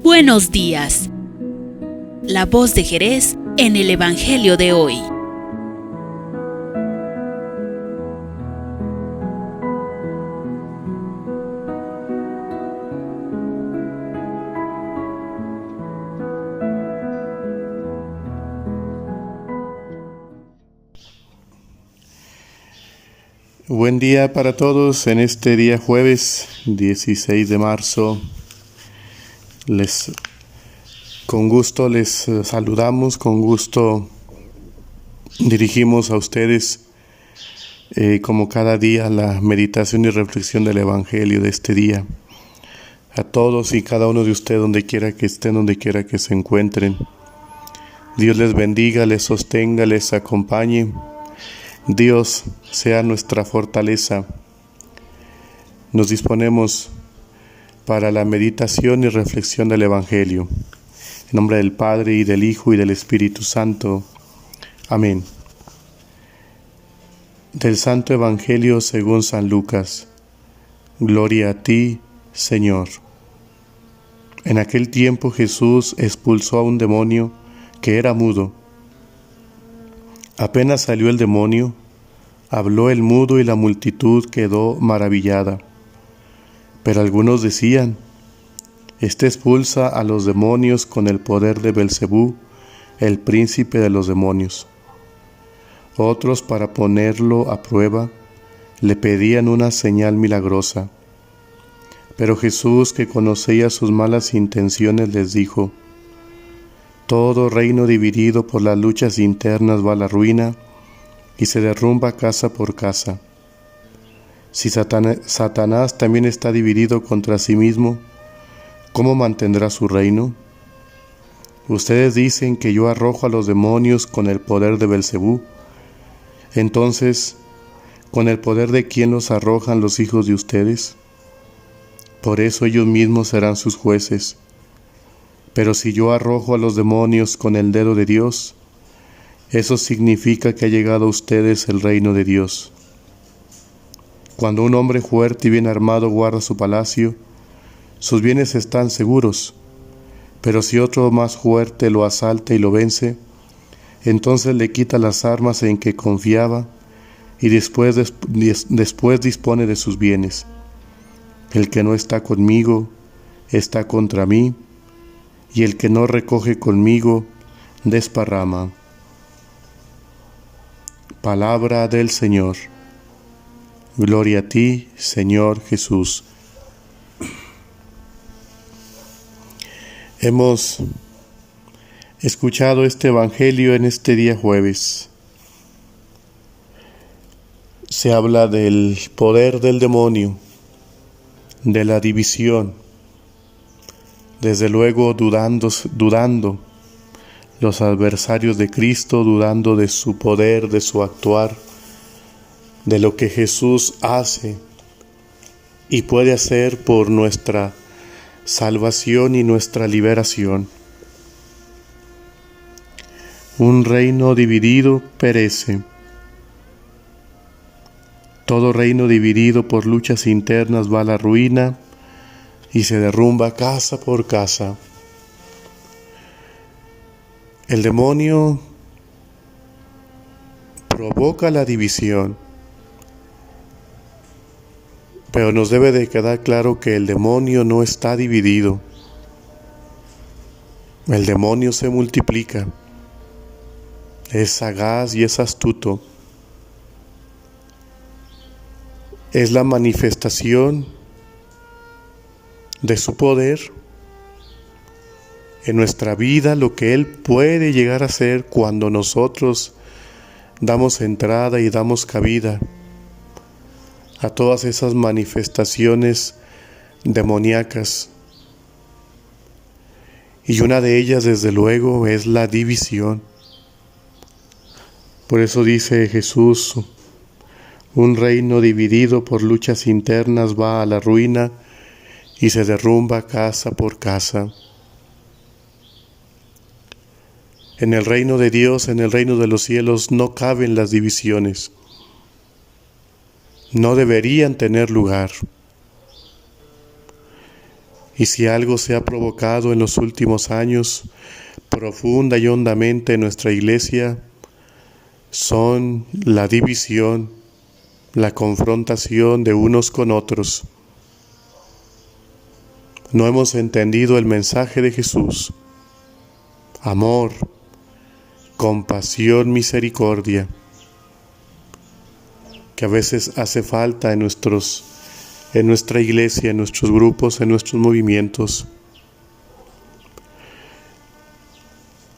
Buenos días. La voz de Jerez en el Evangelio de hoy. Buen día para todos en este día jueves 16 de marzo. Con gusto les saludamos, con gusto dirigimos a ustedes como cada día la meditación y reflexión del Evangelio de este día. A todos y cada uno de ustedes, donde quiera que estén, donde quiera que se encuentren. Dios les bendiga, les sostenga, les acompañe. Dios sea nuestra fortaleza. Nos disponemos para la meditación y reflexión del Evangelio. En nombre del Padre, y del Hijo, y del Espíritu Santo. Amén. Del Santo Evangelio según San Lucas. Gloria a ti, Señor. En aquel tiempo Jesús expulsó a un demonio que era mudo. Apenas salió el demonio, habló el mudo y la multitud quedó maravillada. Pero algunos decían: Este expulsa a los demonios con el poder de Belcebú, el príncipe de los demonios. Otros, para ponerlo a prueba, le pedían una señal milagrosa. Pero Jesús, que conocía sus malas intenciones, les dijo: Todo reino dividido por las luchas internas va a la ruina y se derrumba casa por casa. Si Satanás también está dividido contra sí mismo, ¿cómo mantendrá su reino? Ustedes dicen que yo arrojo a los demonios con el poder de Belcebú. Entonces, ¿con el poder de quién los arrojan los hijos de ustedes? Por eso ellos mismos serán sus jueces. Pero si yo arrojo a los demonios con el dedo de Dios, eso significa que ha llegado a ustedes el reino de Dios. Cuando un hombre fuerte y bien armado guarda su palacio, sus bienes están seguros. Pero si otro más fuerte lo asalta y lo vence, entonces le quita las armas en que confiaba y después dispone de sus bienes. El que no está conmigo está contra mí, y el que no recoge conmigo desparrama. Palabra del Señor. Gloria a ti, Señor Jesús. Hemos escuchado este Evangelio en este día jueves. Se habla del poder del demonio, de la división. Desde luego dudando los adversarios de Cristo, dudando de su poder, de su actuar, de lo que Jesús hace y puede hacer por nuestra salvación y nuestra liberación. Un reino dividido perece. Todo reino dividido por luchas internas va a la ruina y se derrumba casa por casa. El demonio provoca la división, pero nos debe de quedar claro que el demonio no está dividido. El demonio se multiplica, es sagaz y es astuto. Es la manifestación de su poder en nuestra vida, lo que Él puede llegar a hacer cuando nosotros damos entrada y damos cabida a todas esas manifestaciones demoníacas. Y una de ellas, desde luego, es la división. Por eso dice Jesús: un reino dividido por luchas internas va a la ruina y se derrumba casa por casa. En el reino de Dios, en el reino de los cielos, no caben las divisiones. No deberían tener lugar. Y si algo se ha provocado en los últimos años, profunda y hondamente en nuestra Iglesia, son la división, la confrontación de unos con otros. No hemos entendido el mensaje de Jesús: amor, compasión, misericordia, que a veces hace falta en nuestra Iglesia, en nuestros grupos, en nuestros movimientos.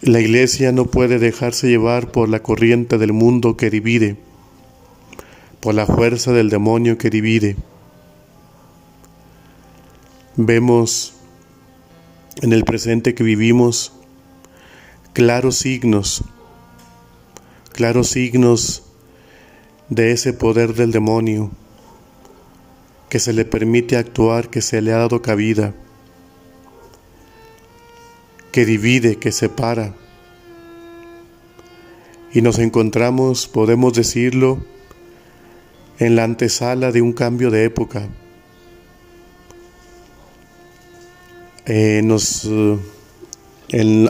La Iglesia no puede dejarse llevar por la corriente del mundo que divide, por la fuerza del demonio que divide. Vemos en el presente que vivimos claros signos de ese poder del demonio que se le permite actuar, que se le ha dado cabida, que divide, que separa. Y nos encontramos, podemos decirlo, en la antesala de un cambio de época. En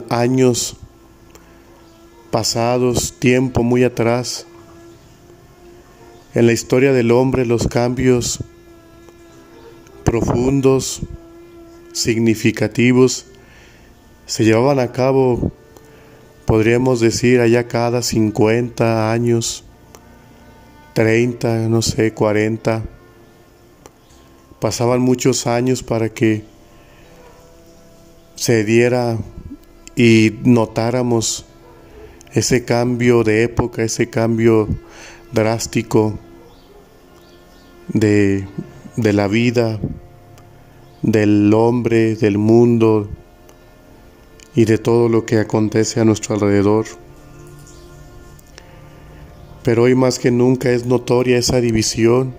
años pasados, tiempo muy atrás, en la historia del hombre, los cambios profundos, significativos, se llevaban a cabo, podríamos decir, allá cada 50 años, 30, 40. Pasaban muchos años para que se diera y notáramos ese cambio de época, ese cambio drástico de la vida, del hombre, del mundo y de todo lo que acontece a nuestro alrededor. Pero hoy más que nunca es notoria esa división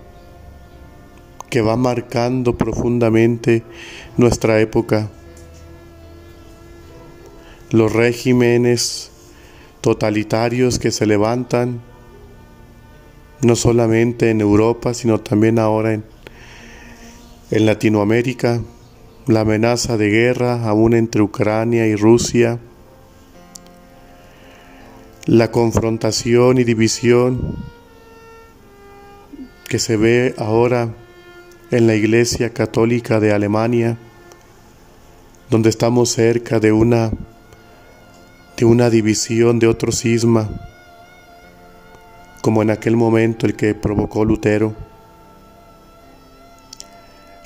que va marcando profundamente nuestra época. Los regímenes totalitarios que se levantan, no solamente en Europa, sino también ahora en Latinoamérica, la amenaza de guerra aún entre Ucrania y Rusia, la confrontación y división que se ve ahora en la Iglesia Católica de Alemania, donde estamos cerca de una división, de otro cisma, como en aquel momento el que provocó Lutero.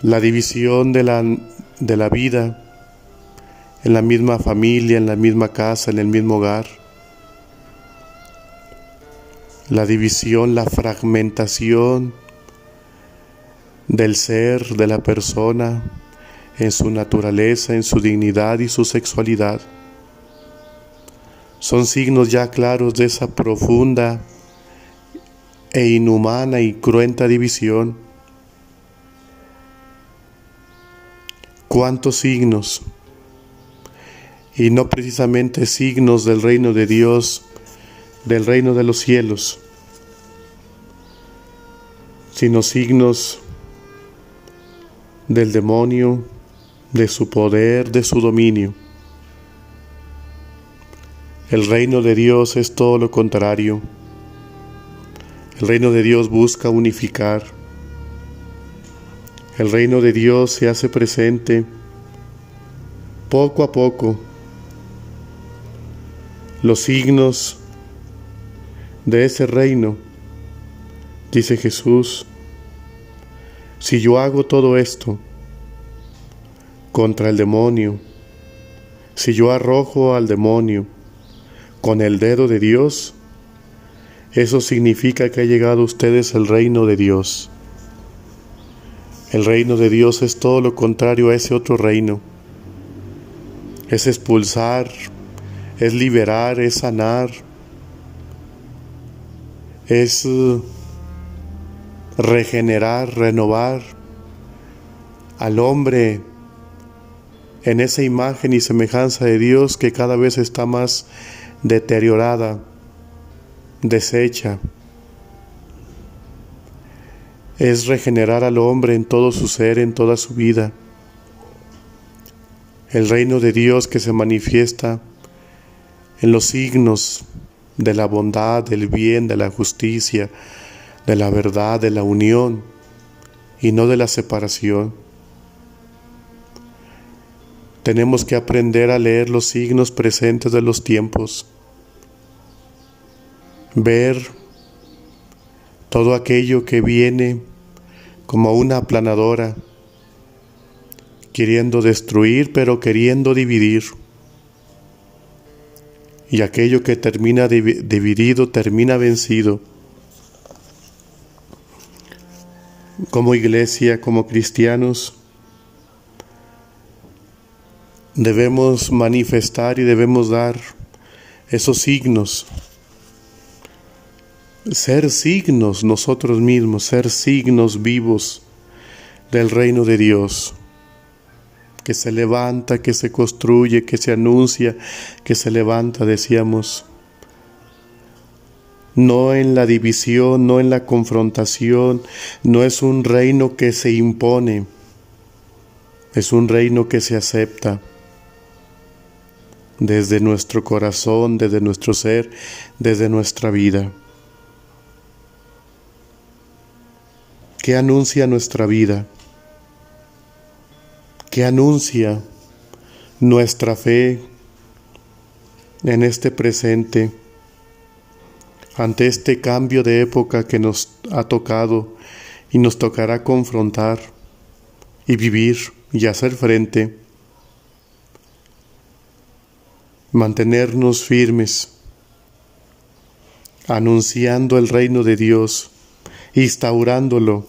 La división de la vida en la misma familia, en la misma casa, en el mismo hogar. La división, la fragmentación del ser, de la persona, en su naturaleza, en su dignidad y su sexualidad. Son signos ya claros de esa profunda e inhumana y cruenta división. ¿Cuántos signos? Y no precisamente signos del reino de Dios, del reino de los cielos, sino signos del demonio, de su poder, de su dominio. El reino de Dios es todo lo contrario. El reino de Dios busca unificar. El reino de Dios se hace presente poco a poco. Los signos de ese reino, dice Jesús, si yo hago todo esto contra el demonio, si yo arrojo al demonio con el dedo de Dios, eso significa que ha llegado a ustedes el reino de Dios. El reino de Dios es todo lo contrario a ese otro reino. Es expulsar, es liberar, es sanar, es regenerar, renovar al hombre en esa imagen y semejanza de Dios que cada vez está más deteriorada, deshecha. Es regenerar al hombre en todo su ser, en toda su vida. el reino de Dios que se manifiesta en los signos de la bondad, del bien, de la justicia, de la verdad, de la unión y no de la separación. Tenemos que aprender a leer los signos presentes de los tiempos, ver todo aquello que viene como una aplanadora, queriendo destruir pero queriendo dividir. Y aquello que termina dividido termina vencido. Como iglesia, como cristianos, debemos manifestar y debemos dar esos signos. Ser signos nosotros mismos, ser signos vivos del reino de Dios, que se levanta, que se construye, que se anuncia, que se levanta, decíamos, no en la división, no en la confrontación, no es un reino que se impone, es un reino que se acepta desde nuestro corazón, desde nuestro ser, desde nuestra vida. ¿Qué anuncia nuestra vida? ¿Qué anuncia nuestra fe en este presente, ante este cambio de época que nos ha tocado y nos tocará confrontar y vivir y hacer frente? Mantenernos firmes, anunciando el reino de Dios, instaurándolo,